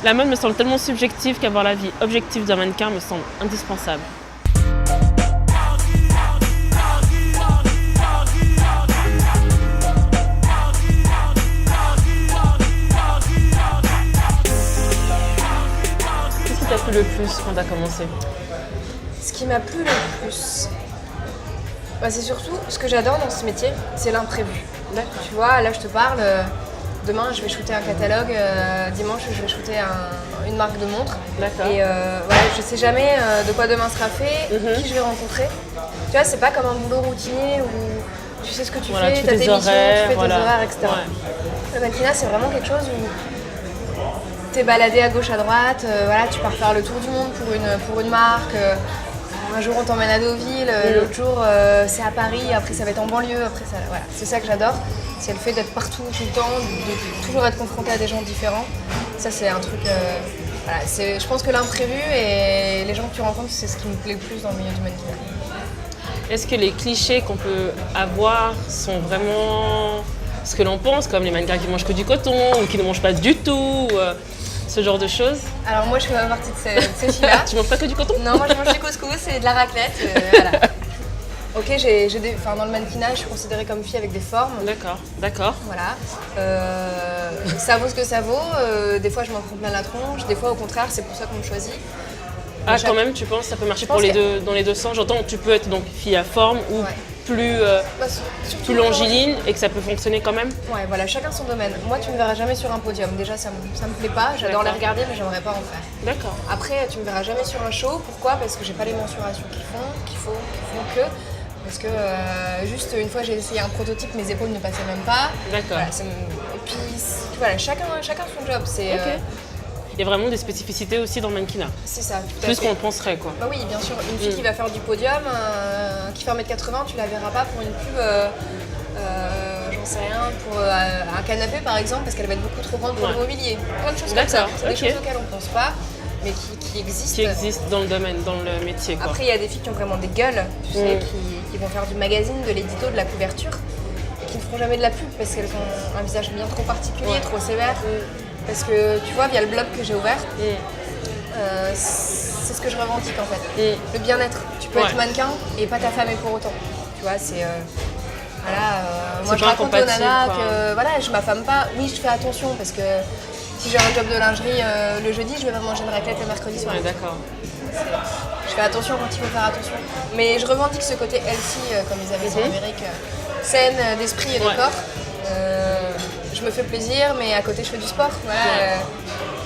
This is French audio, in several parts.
La mode me semble tellement subjective qu'avoir la vie objective d'un mannequin me semble indispensable. Qu'est-ce qui t'a plu le plus quand t'as commencé? Ce qui m'a plu le plus, c'est surtout ce que j'adore dans ce métier, c'est l'imprévu. Tu vois, là je te parle, demain je vais shooter un catalogue, dimanche je vais shooter une marque de montres. D'accord. Et voilà, je sais jamais de quoi demain sera fait, qui je vais rencontrer. Tu vois, c'est pas comme un boulot routinier où tu sais ce que tu fais, tu as tes missions, tu fais tes horaires, etc. Ouais. Le mannequinat, c'est vraiment quelque chose où t'es baladé à gauche, à droite, voilà, tu pars faire le tour du monde pour une marque. Un jour on t'emmène à Deauville, l'autre jour c'est à Paris, après ça va être en banlieue, après ça, voilà. C'est ça que j'adore, c'est le fait d'être partout tout le temps, de toujours être confronté à des gens différents. Ça c'est un truc, voilà, je pense que l'imprévu et les gens que tu rencontres, c'est ce qui me plaît le plus dans le milieu du mannequinat. Est-ce que les clichés qu'on peut avoir sont vraiment ce que l'on pense, comme les mannequins qui mangent que du coton ou qui ne mangent pas du tout ce genre de choses? Alors moi je fais partie de ces filles-là. Tu manges pas que du coton? Non, moi je mange du couscous et de la raclette, voilà. Ok, dans le mannequinat, je suis considérée comme fille avec des formes. D'accord. Voilà. Ça vaut ce que ça vaut. Des fois je m'en prends plein la tronche, des fois au contraire c'est pour ça qu'on me choisit. Ah quand même, tu penses que ça peut marcher dans les deux sens? J'entends que tu peux être donc fille à forme ou plus longiligne et que ça peut fonctionner quand même? Ouais, voilà, chacun son domaine. Moi, tu me verras jamais sur un podium. Déjà, ça me plaît pas. J'adore les regarder, mais j'aimerais pas en faire. D'accord. Après, tu me verras jamais sur un show. Pourquoi? Parce que j'ai pas les mensurations qu'il faut que. Parce que juste une fois, j'ai essayé un prototype, mes épaules ne passaient même pas. D'accord. Voilà, et puis, voilà, chacun son job. C'est. Il y a vraiment des spécificités aussi dans le mannequinat. C'est ça, tout plus qu'on le penserait, quoi. Bah oui, bien sûr. Une fille qui va faire du podium, qui fait 1m80, tu la verras pas pour une pub, j'en sais rien, pour un canapé par exemple, parce qu'elle va être beaucoup trop grande pour le mobilier. Plein de choses comme ça. C'est des choses auxquelles on pense pas, mais qui existent. Qui existent dans le domaine, dans le métier, quoi. Après, il y a des filles qui ont vraiment des gueules, tu sais, qui vont faire du magazine, de l'édito, de la couverture, et qui ne feront jamais de la pub parce qu'elles ont un visage bien trop particulier, trop sévère. Parce que tu vois, via le blog que j'ai ouvert, c'est ce que je revendique en fait. Le bien-être. Tu peux être mannequin et pas t'affamer pour autant. Tu vois, c'est. Moi je raconte aux nanas que voilà, je m'affame pas. Oui, je fais attention parce que si j'ai un job de lingerie le jeudi, je vais pas manger de raclette le mercredi soir. D'accord. Je fais attention quand il faut faire attention. Mais je revendique ce côté healthy, comme ils avaient en Amérique, saine d'esprit et de corps. Je me fais plaisir, mais à côté je fais du sport. Voilà,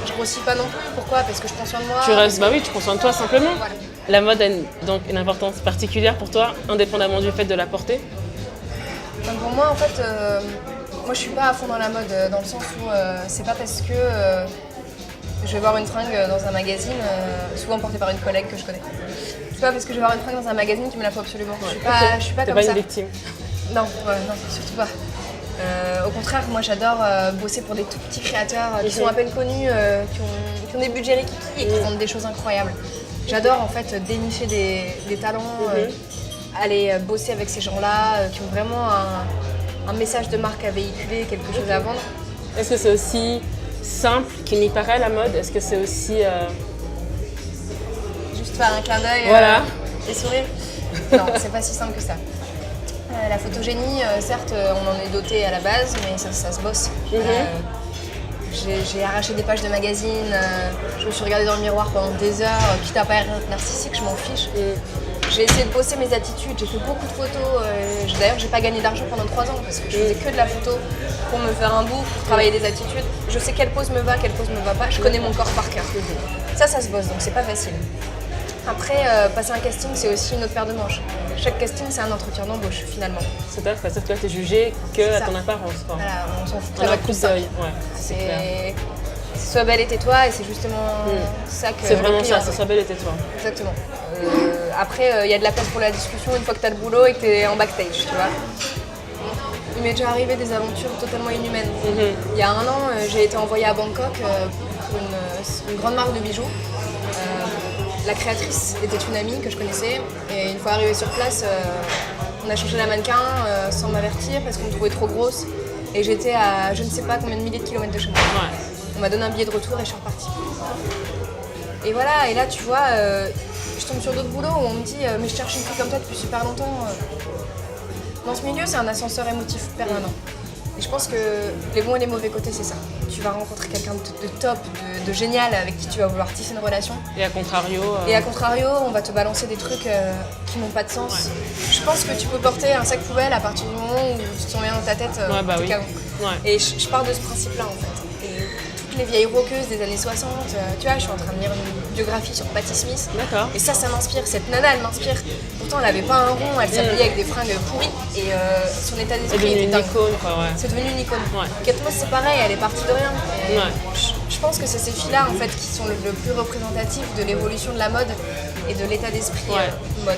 je grossis pas non plus. Pourquoi? Parce que je prends soin de moi. Tu prends soin de toi simplement. Voilà. La mode a donc une importance particulière pour toi, indépendamment du fait de la porter? Donc pour moi, en fait, moi je suis pas à fond dans la mode, dans le sens où c'est pas parce que je vais voir une fringue dans un magazine, souvent portée par une collègue que je connais. C'est pas parce que je vais voir une fringue dans un magazine qui me la faut absolument. Je suis pas comme ça. T'es pas une victime? Non, surtout pas. Au contraire, moi j'adore bosser pour des tout petits créateurs qui sont à peine connus, qui ont des budgets rikiki et qui vendent des choses incroyables. J'adore en fait dénicher des talents, aller bosser avec ces gens-là qui ont vraiment un message de marque à véhiculer, quelque chose à vendre. Est-ce que c'est aussi simple qu'il n'y paraît la mode? Est-ce que c'est aussi... Juste faire un clin d'œil et sourire? Non, c'est pas si simple que ça. La photogénie, certes, on en est doté à la base, mais ça se bosse. J'ai arraché des pages de magazines, je me suis regardée dans le miroir pendant des heures, quitte à pas être narcissique, je m'en fiche. J'ai essayé de bosser mes attitudes, j'ai fait beaucoup de photos. D'ailleurs, j'ai pas gagné d'argent pendant 3 ans parce que je faisais que de la photo pour me faire un bout, pour travailler des attitudes. Je sais quelle pose me va, quelle pose me va pas, je connais mon corps par cœur. Ça se bosse, donc c'est pas facile. Après, passer un casting, c'est aussi une autre paire de manches. Chaque casting, c'est un entretien d'embauche, finalement. C'est-à-dire que toi, t'es jugé qu'à ton apparence. Voilà, on s'en fout très très coup d'œil. Ouais, c'est clair. Sois belle et tais-toi, et c'est justement ça que... C'est vraiment ça, sois belle et tais-toi. Exactement. Après, il y a de la place pour la discussion une fois que tu as le boulot et que tu es en backstage, tu vois. Il m'est déjà arrivé des aventures totalement inhumaines. Il y a 1 an, j'ai été envoyée à Bangkok pour une grande marque de bijoux. La créatrice était une amie que je connaissais et une fois arrivée sur place, on a changé la mannequin sans m'avertir parce qu'on me trouvait trop grosse et j'étais à je ne sais pas combien de milliers de kilomètres de chez moi. on m'a donné un billet de retour et je suis repartie. Et voilà, et là tu vois, je tombe sur d'autres boulots où on me dit mais je cherche une fille comme toi depuis super longtemps. Dans ce milieu, c'est un ascenseur émotif permanent. Et je pense que les bons et les mauvais côtés, c'est ça. Tu vas rencontrer quelqu'un de top, de génial, avec qui tu vas vouloir tisser une relation. Et à contrario... Et à contrario, on va te balancer des trucs qui n'ont pas de sens. Ouais. Je pense que tu peux porter un sac poubelle à partir du moment où tu te sens bien dans ta tête. Oui. Et je pars de ce principe-là, en fait. Et toutes les vieilles rockeuses des années 60, tu vois, je suis en train de lire une biographie sur Patti Smith. D'accord. Et ça m'inspire. Cette nana, elle m'inspire. Pourtant, elle n'avait pas un rond, elle s'habillait avec des fringues pourries. Et son état d'esprit était une icône, quoi, ouais. C'est devenu une icône. Ouais. Kate Moss, c'est pareil, elle est partie de rien. Ouais. Je pense que c'est ces filles-là, en fait, qui sont le plus représentatifs de l'évolution de la mode et de l'état d'esprit mode.